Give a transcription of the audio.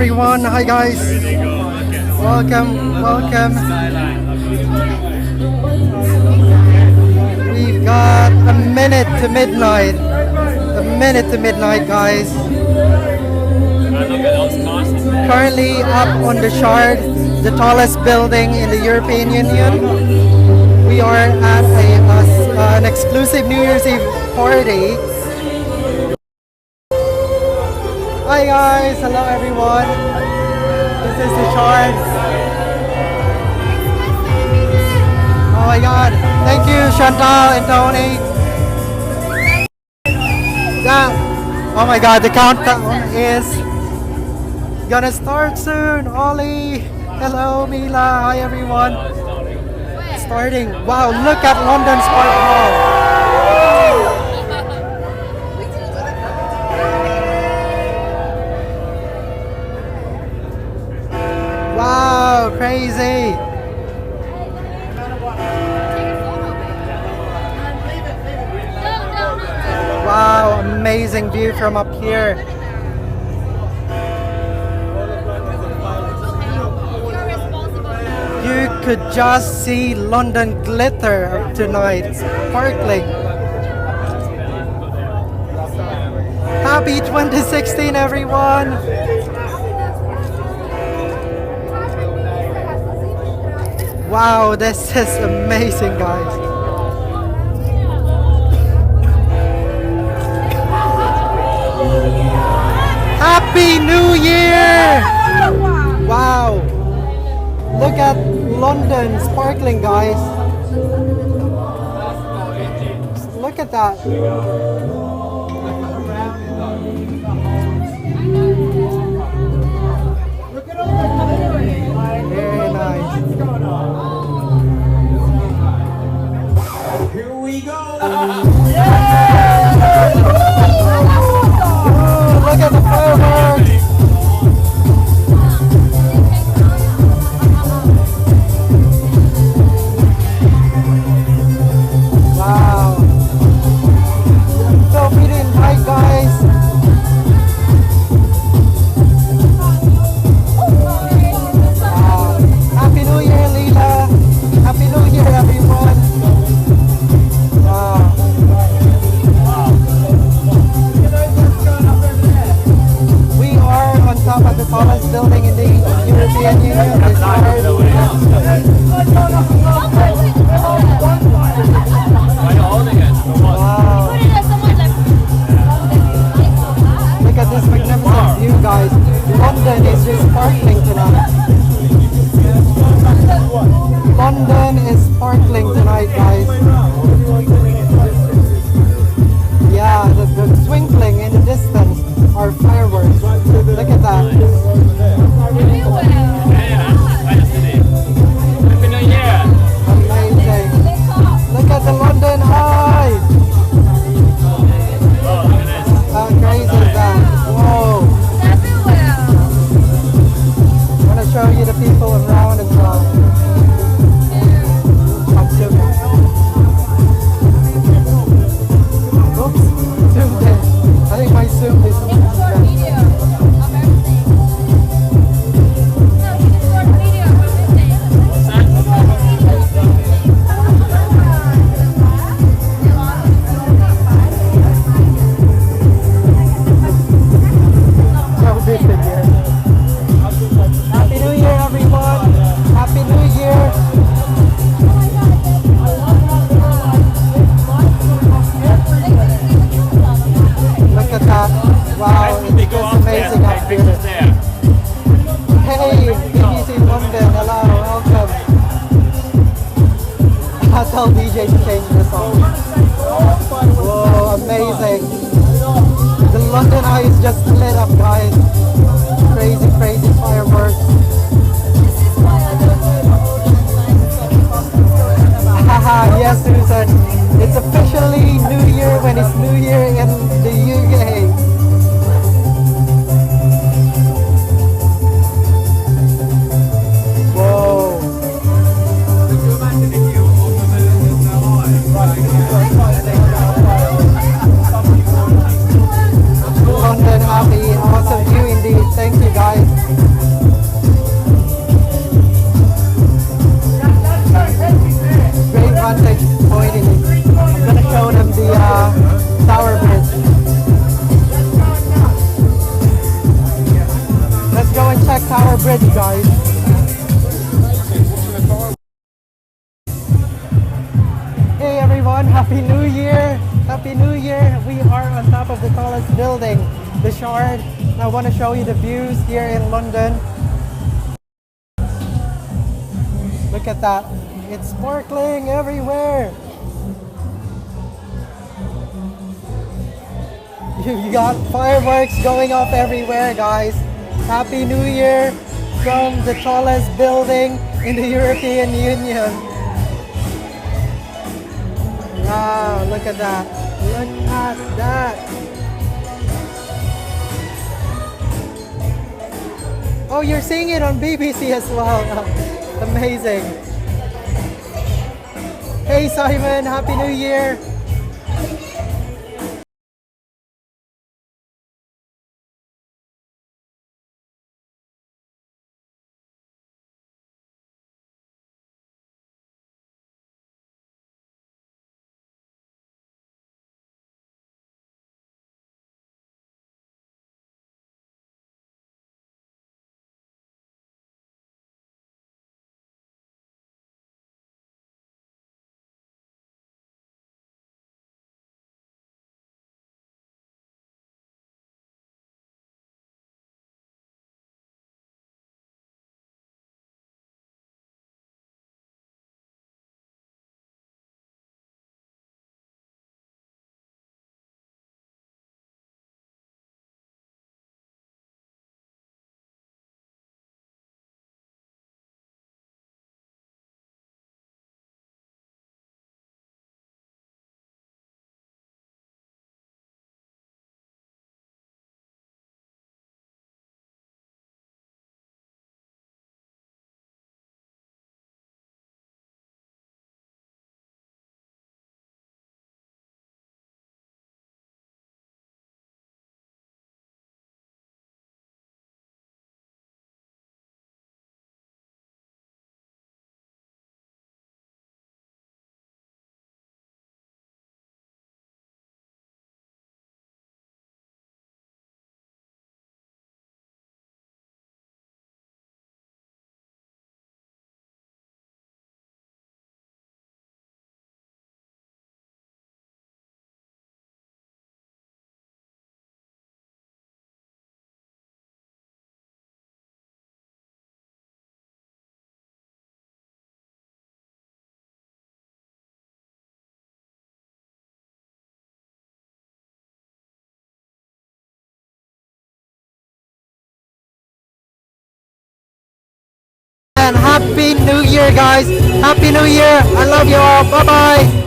everyone. Hi guys. Welcome. We've got a minute to midnight. Guys. Currently up on the Shard, the tallest building in the European Union. We are at an exclusive New Year's Eve party. Hi guys, hello everyone. This is the Shard. Oh my god, thank you Chantal and Tony. Oh my god, the countdown is gonna start soon. Ollie, hello Mila, hi everyone. Starting. Wow, look at London's Park Mall. Wow, crazy. Wow, amazing view from up here. You could just see London glitter tonight, sparkling. Happy 2016 everyone! Wow, this is amazing guys. Happy New Year! Wow! Look at London sparkling guys. Look at that. Very nice. Here we go! Look at the fireworks! Wow! So we didn't invite guys. Wow! Happy New Year, Leela! Happy New Year, everyone! Wow! We are on top of the tallest building in the European Union. Wow. Look at this magnificent view, guys. London is just sparkling tonight. London is sparkling tonight, guys. Yeah, the twinkling in the distance are fireworks. Look at that. Amazing. Look at the London Eye. How crazy is that? Whoa. I want to show you the people around as well. Oops, zoomed in. I think my zoom is Happy New Year, everyone! Happy New Year! Look at that! Wow, it's just amazing up here. Hey, BBC London, hello, welcome. I'll tell DJ to change the song. Whoa, amazing! The London Eye is just lit up, guys. Crazy fireworks. Haha, yes, Susan. It's officially New Year when it's New Year in the UK. Whoa. London happy, awesome view indeed. Thank you guys. Year. We are on top of the tallest building, the Shard. I want to show you the views here in London. Look at that. It's sparkling everywhere. You got fireworks going off everywhere, guys. Happy New Year from the tallest building in the European Union. Wow, look at that. Look at that. Oh, you're seeing it on BBC as well. Amazing. Hey Simon, Happy New Year. And Happy New Year, guys. Happy New Year. I love you all. Bye bye.